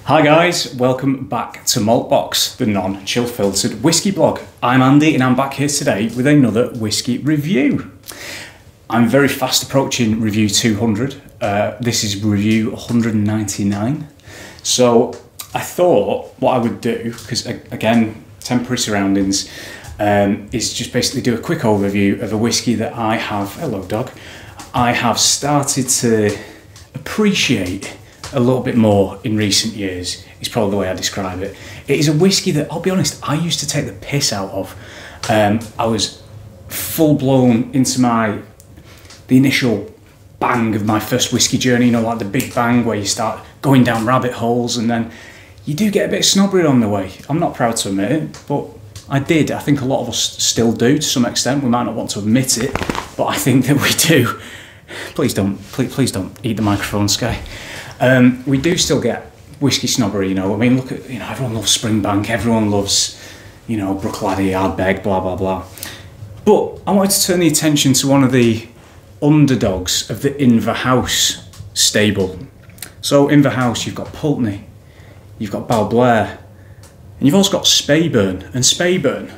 Hi guys, welcome back to Maltbox, the non-chill filtered whiskey blog. I'm Andy and I'm back here today with another whiskey review. I'm very fast approaching review 200. This is review 199. So I thought what I would do, because again, temporary surroundings, is just basically do a quick overview of a whiskey that I have, hello dog, I have started to appreciate a little bit more in recent years, is probably the way I describe it. It is a whiskey that, I'll be honest, I used to take the piss out of. I was full blown into the initial bang of my first whiskey journey, you know, like the big bang where you start going down rabbit holes and then you do get a bit snobbery on the way. I'm not proud to admit it, but I did. I think a lot of us still do to some extent. We might not want to admit it, but I think that we do. Please don't eat the microphone, Sky. We do still get whiskey snobbery, you know. I mean, look at, you know, everyone loves Springbank, everyone loves, you know, Bruichladdich, Ardbeg, blah, blah, blah. But I wanted to turn the attention to one of the underdogs of the Inverhouse stable. So Inverhouse, you've got Pulteney, you've got Balblair, and you've also got Speyburn. And Speyburn,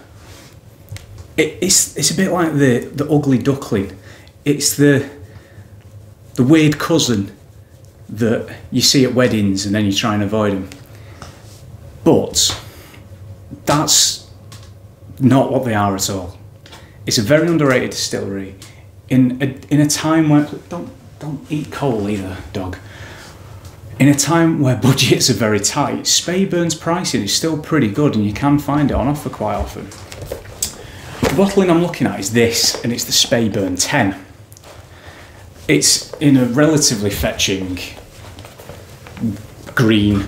it's a bit like the ugly duckling. It's the weird cousin that you see at weddings and then you try and avoid them. But that's not what they are at all. It's a very underrated distillery in a time where, don't eat coal either, dog. In a time where budgets are very tight, Speyburn's pricing is still pretty good and you can find it on offer quite often. The bottling I'm looking at is this, and it's the Speyburn 10. It's in a relatively fetching green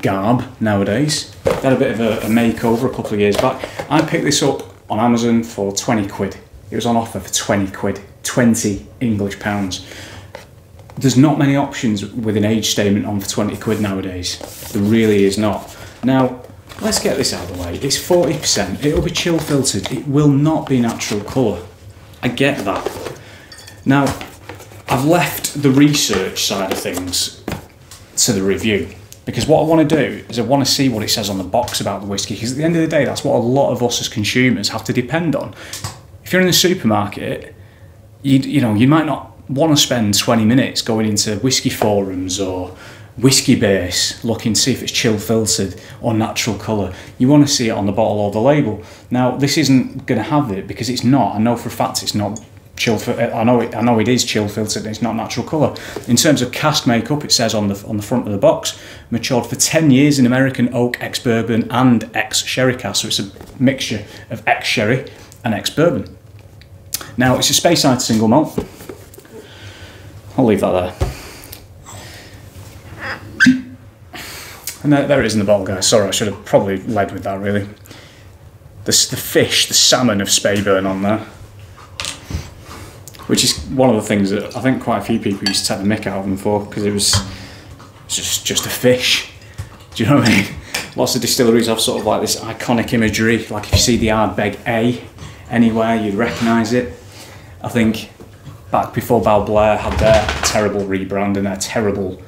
garb nowadays. They had a bit of a makeover a couple of years back. I picked this up on Amazon for 20 quid. It was on offer for 20 quid, 20 English pounds. There's not many options with an age statement on for 20 quid nowadays. There really is not. Now, let's get this out of the way. It's 40%, it'll be chill filtered, it will not be natural colour. I get that. Now, I've left the research side of things to the review, because what I want to do is I want to see what it says on the box about the whiskey, because at the end of the day that's what a lot of us as consumers have to depend on. If you're in the supermarket, you know, you might not want to spend 20 minutes going into whiskey forums or whiskey base looking to see if it's chill filtered or natural colour. You want to see it on the bottle or the label. Now this isn't going to have it because it's not. I know for a fact it's not chill. I know it is chill filtered and it's not natural colour. In terms of cask makeup, it says on the front of the box, matured for 10 years in American oak, ex-bourbon and ex-sherry cask. So it's a mixture of ex-sherry and ex-bourbon. Now it's a Speyside single malt. I'll leave that there. And there it is in the bottle, guys. Sorry, I should have probably led with that really. There's the fish, the salmon of Speyburn on there, which is one of the things that I think quite a few people used to take the mick out of them for, because it was just a fish. Do you know what I mean? Lots of distilleries have sort of like this iconic imagery, like if you see the Ardbeg A anywhere, you'd recognise it. I think back before Balblair had their terrible rebrand and their terrible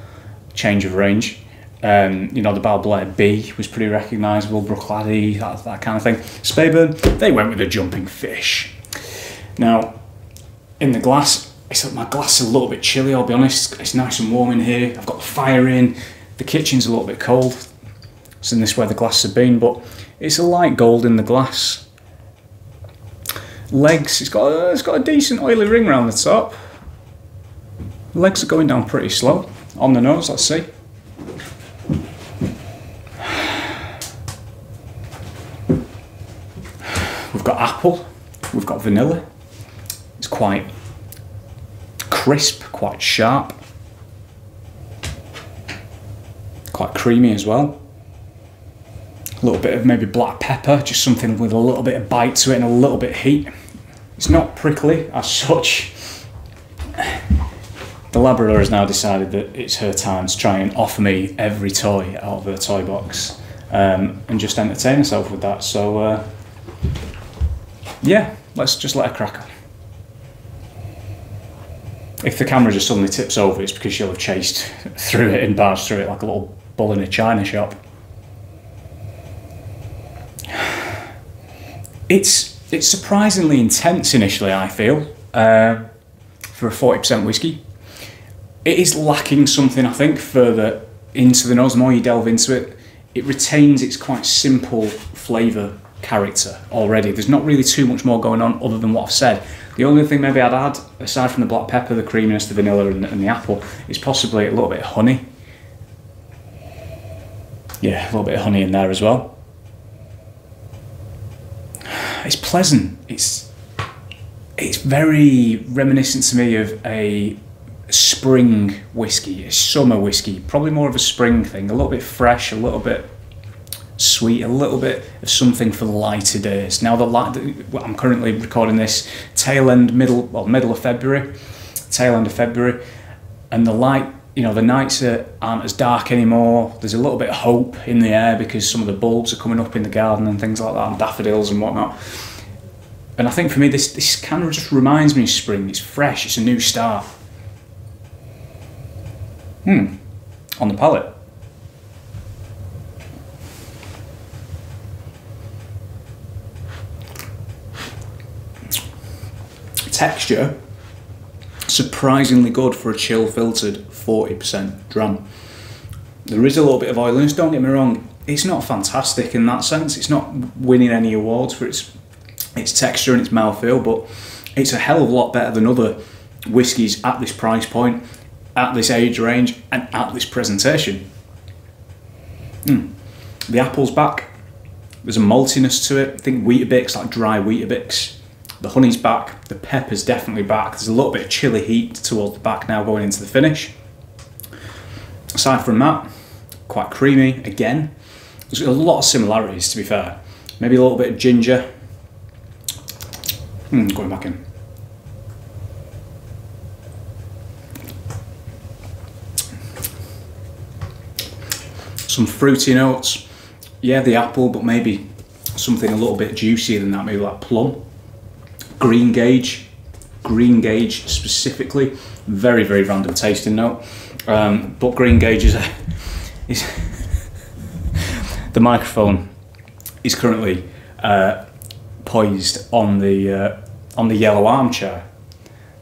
change of range, you know, the Balblair B was pretty recognisable, Bruichladdich, that kind of thing. Speyburn, they went with a jumping fish. Now, in the glass, my glass is a little bit chilly, I'll be honest. It's nice and warm in here. I've got the fire in. The kitchen's a little bit cold. It's in this where the glass has been, but it's a light gold in the glass. Legs, it's got a decent oily ring around the top. Legs are going down pretty slow. On the nose, let's see. We've got apple, we've got vanilla. It's quite crisp, quite sharp, quite creamy as well. A little bit of maybe black pepper, just something with a little bit of bite to it and a little bit of heat. It's not prickly as such. The Labrador has now decided that it's her time to try and offer me every toy out of her toy box and just entertain herself with that. So yeah, let's just let her crack on. If the camera just suddenly tips over, it's because she'll have chased through it and barged through it like a little bull in a china shop. It's surprisingly intense initially, I feel, for a 40% whiskey. It is lacking something, I think, further into the nose. The more you delve into it, it retains its quite simple flavour character already. There's not really too much more going on other than what I've said. The only thing maybe I'd add, aside from the black pepper, the creaminess, the vanilla and the apple, is possibly a little bit of honey. Yeah, a little bit of honey in there as well. It's pleasant. It's very reminiscent to me of a spring whiskey, a summer whiskey, probably more of a spring thing, a little bit fresh, a little bit sweet, a little bit of something for the lighter days. Now I'm currently recording this middle of February, tail end of February, and the light, you know, the nights aren't as dark anymore. There's a little bit of hope in the air because some of the bulbs are coming up in the garden and things like that, and daffodils and whatnot. And I think for me this kind of just reminds me of spring. It's fresh, it's a new start. On the palate. Texture, surprisingly good for a chill filtered 40% dram. There is a little bit of oiliness, don't get me wrong. It's not fantastic in that sense. It's not winning any awards for its texture and its mouthfeel, but it's a hell of a lot better than other whiskies at this price point, at this age range, and at this presentation. The apple's back. There's a maltiness to it. I think Weetabix, like dry Weetabix. The honey's back. The pepper's definitely back. There's a little bit of chilly heat towards the back now going into the finish. Aside from that, quite creamy again. There's a lot of similarities, to be fair. Maybe a little bit of ginger. Going back in. Some fruity notes. Yeah, the apple, but maybe something a little bit juicier than that, maybe like plum. Green gauge specifically. Very, very random tasting note. But green gauge is the microphone is currently poised on the yellow armchair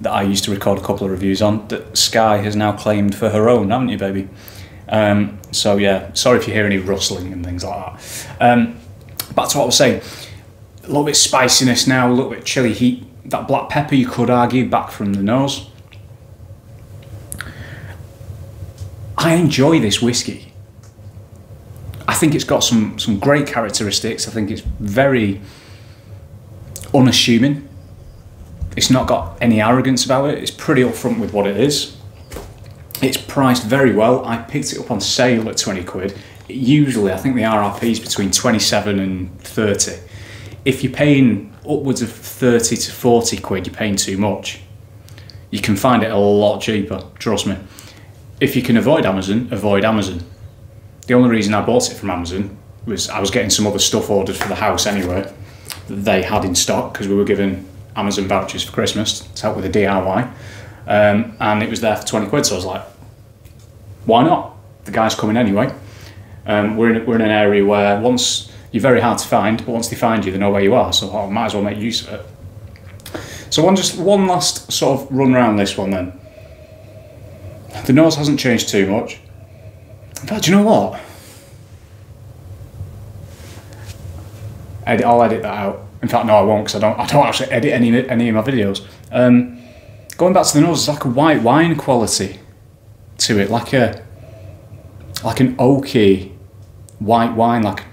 that I used to record a couple of reviews on, that Sky has now claimed for her own, haven't you, baby? So yeah, sorry if you hear any rustling and things like that. Back to what I was saying, a little bit of spiciness now, a little bit of chilly heat. That black pepper, you could argue, back from the nose. I enjoy this whiskey. I think it's got some great characteristics. I think it's very unassuming. It's not got any arrogance about it. It's pretty upfront with what it is. It's priced very well. I picked it up on sale at 20 quid. Usually, I think the RRP is between 27 and 30. If you're paying upwards of 30 to 40 quid, you're paying too much. You can find it a lot cheaper, trust me. If you can avoid Amazon, avoid Amazon. The only reason I bought it from Amazon was I was getting some other stuff ordered for the house anyway that they had in stock, because we were given Amazon vouchers for Christmas to help with the DIY. And it was there for 20 quid, so I was like, why not? The guy's coming anyway. We're in an area where you're very hard to find, but once they find you, they know where you are, so I might as well make use of it. So one last sort of run around this one then. The nose hasn't changed too much. In fact, do you know what? I'll edit that out. In fact, no, I won't, because I don't actually edit any of my videos. Going back to the nose, it's like a white wine quality to it, like an oaky white wine, like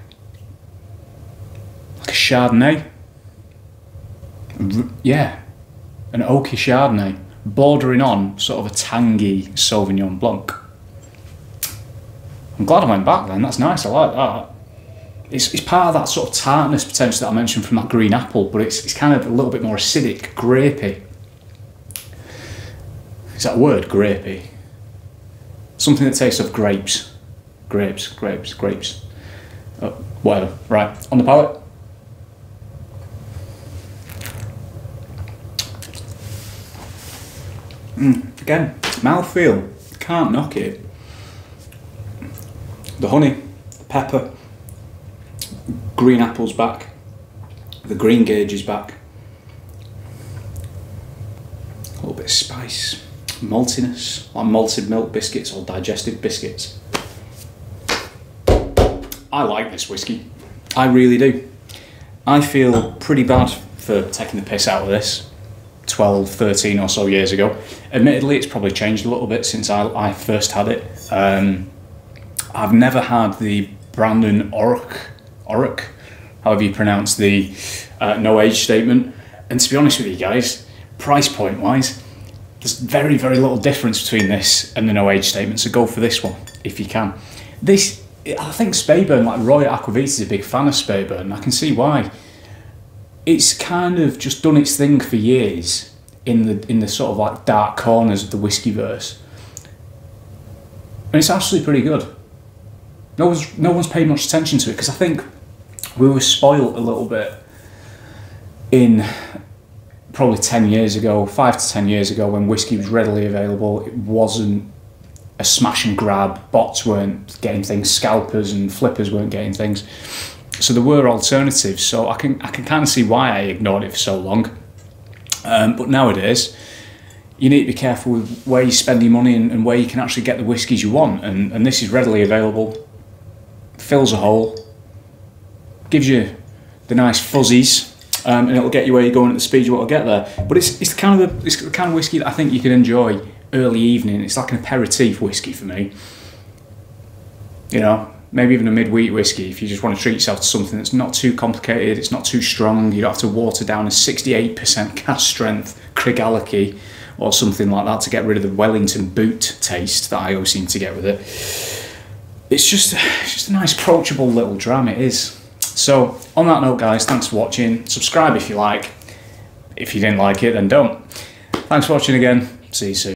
a Chardonnay. Yeah, an oaky Chardonnay, bordering on sort of a tangy Sauvignon Blanc. I'm glad I went back then. That's nice. I like that. It's part of that sort of tartness potential that I mentioned from that green apple, but it's kind of a little bit more acidic, grapey. Is that a word, grapey? Something that tastes of grapes. Grapes. Oh, whatever. Right, on the palate. Again, mouthfeel. Can't knock it. The honey, the pepper, green apple's back, the green gauge is back. A little bit of spice, maltiness, like malted milk biscuits or digestive biscuits. I like this whiskey, I really do. I feel pretty bad for taking the piss out of this 12, 13 or so years ago. Admittedly, it's probably changed a little bit since I first had it. I've never had the Brandon Oryk, however you pronounce the no age statement. And to be honest with you guys, price point wise, there's very, very little difference between this and the no age statement, so go for this one if you can. I think Speyburn, like Roy Aquavita is a big fan of Speyburn. I can see why. It's kind of just done its thing for years in the sort of like dark corners of the whiskey verse, and it's actually pretty good. No one's paid much attention to it because I think we were spoilt a little bit in probably 10 years ago, 5 to 10 years ago, when whiskey was readily available. It wasn't a smash and grab, bots weren't getting things, scalpers and flippers weren't getting things, so there were alternatives. So I can kind of see why I ignored it for so long. But nowadays you need to be careful with where you spend your money and where you can actually get the whiskies you want, and this is readily available, fills a hole, gives you the nice fuzzies, and it'll get you where you're going at the speed you want to get there. But it's the kind of whiskey that I think you can enjoy early evening. It's like an aperitif whiskey for me. You know, maybe even a midweek whiskey if you just want to treat yourself to something that's not too complicated, it's not too strong, you don't have to water down a 68% cask strength Craigellachie or something like that to get rid of the Wellington boot taste that I always seem to get with it. It's just a nice approachable little dram, it is. So on that note guys, thanks for watching. Subscribe if you like. If you didn't like it, then don't. Thanks for watching again. See you soon.